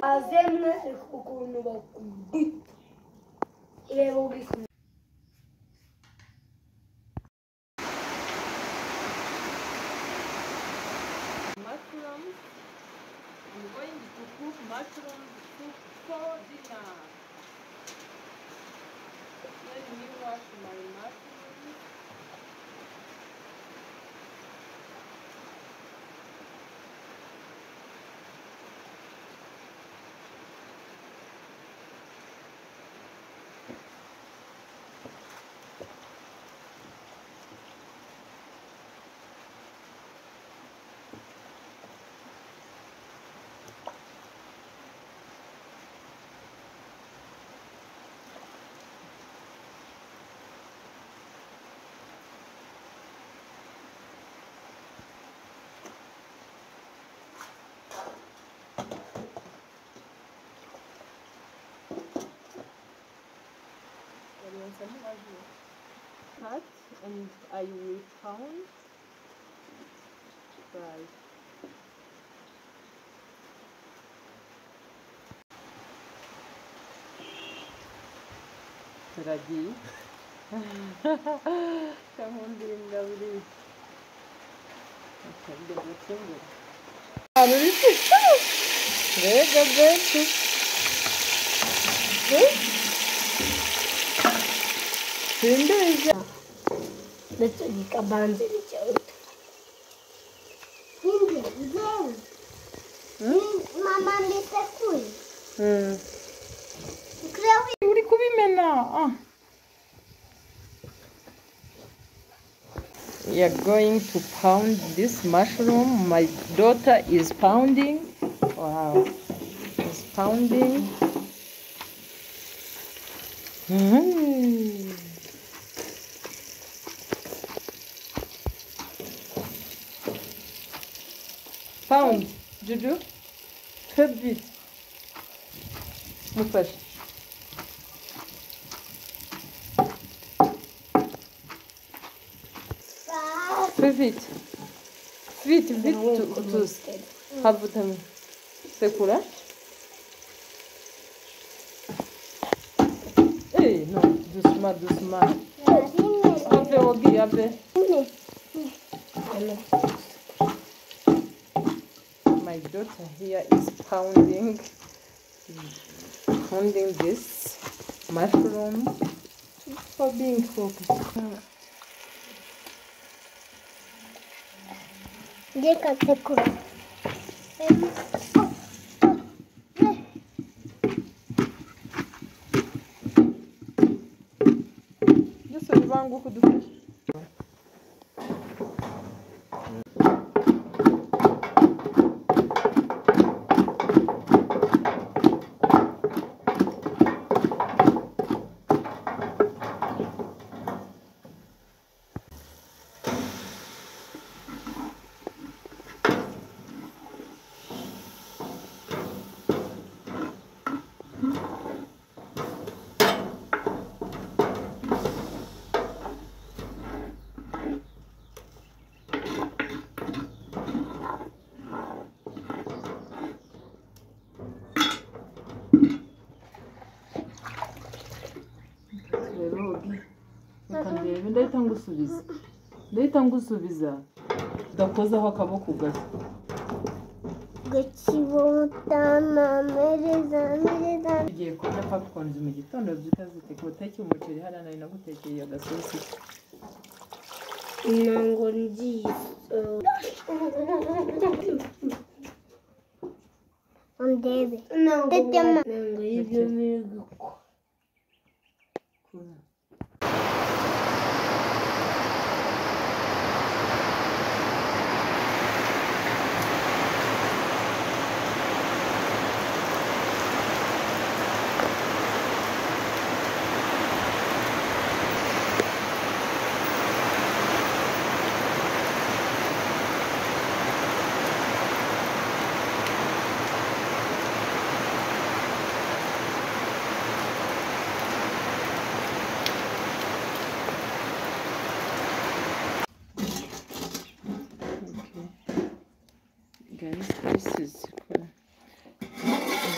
azemwe ukuntu bakubita reba ubisoma mushrooms. I'm going to cook mushrooms soup for dinner. Let me wash my mushrooms. Cut and I will pound. Right. Ready? Come on, bring lovely. Okay, the finger. Very good. Let's eat a band in each other. Mama, Mr. Queen. We are going to pound this mushroom. My daughter is pounding. Wow, she's pounding. Pound, Juju. Très vite. Mufashe. Vite. Vite, vite tous. Habutami. Sekura. Eh, non, doucement, doucement. Ave, Ogi, ave. My daughter here is pounding this mushroom for being focused. Deca secura. Just so you want to go to the fish. Ndahita ngusubiza udakozaho akaboko gato Gakibotana mereza ugiye kurya popcorn mu gitondo byutaziteka uteke umuceri hariya nari nagutekeye agasosi nango ngiye ondebe tetema nango ibyo migo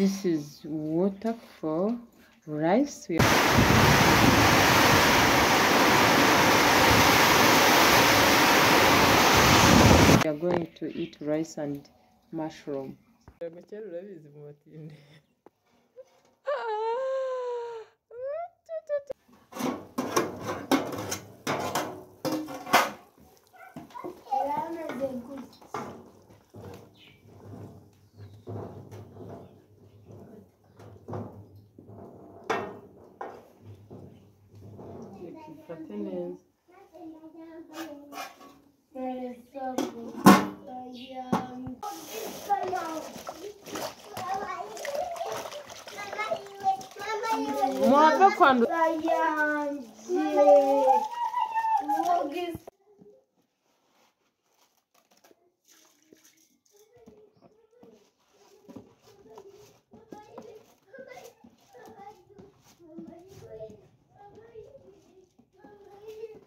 This is water for rice. We are going to eat rice and mushroom.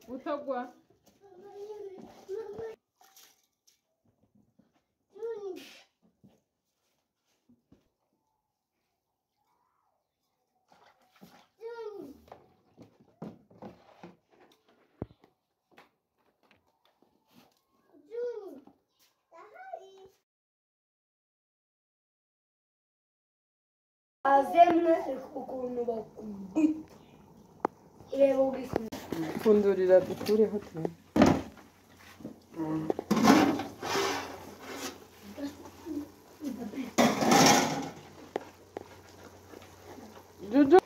Utagwa. Pundurira dukureho tu. Jojo.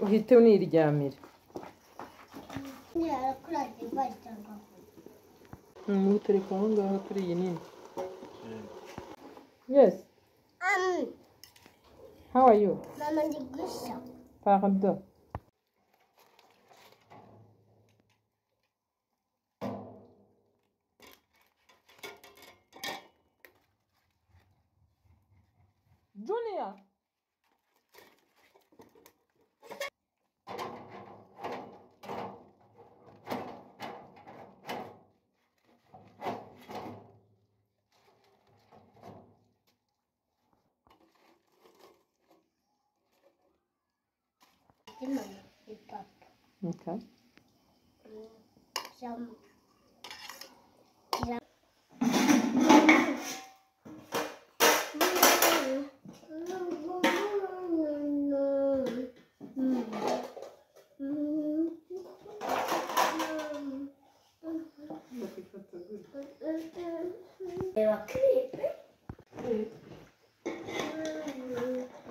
Uhite uniryamira. Mutereka aho ngaho kuri iyi nini. Yes. How are you? Pardon. Junior. Okay.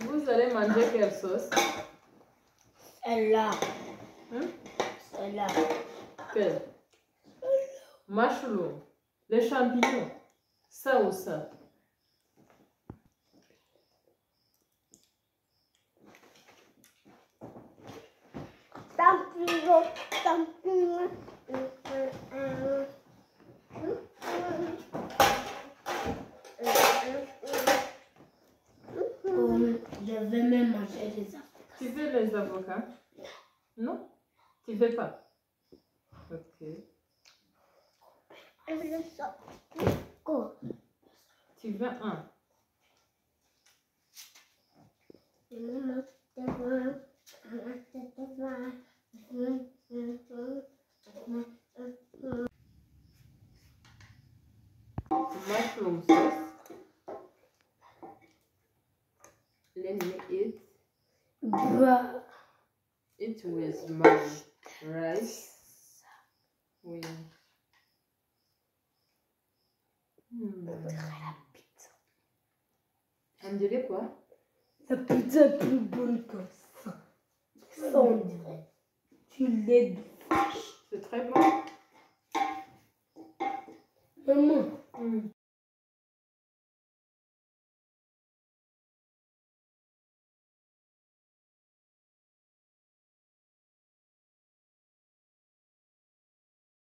Vous allez manger quelle sauce? Celle-là. Hein? Celle-là. Quelle? Mushroom. Les champignons. Ça ou ça? Je vais même manger des avocats. Tu veux les avocats? Non? Tu veux pas? Ok. Tu veux un? Mushroom sauce. Let me eat. It with my rice. Oui. On dirait quoi? La pizza est plus bonne que ça. Ça, on dirait. Tu l'es de vache. C'est très bon. Maman.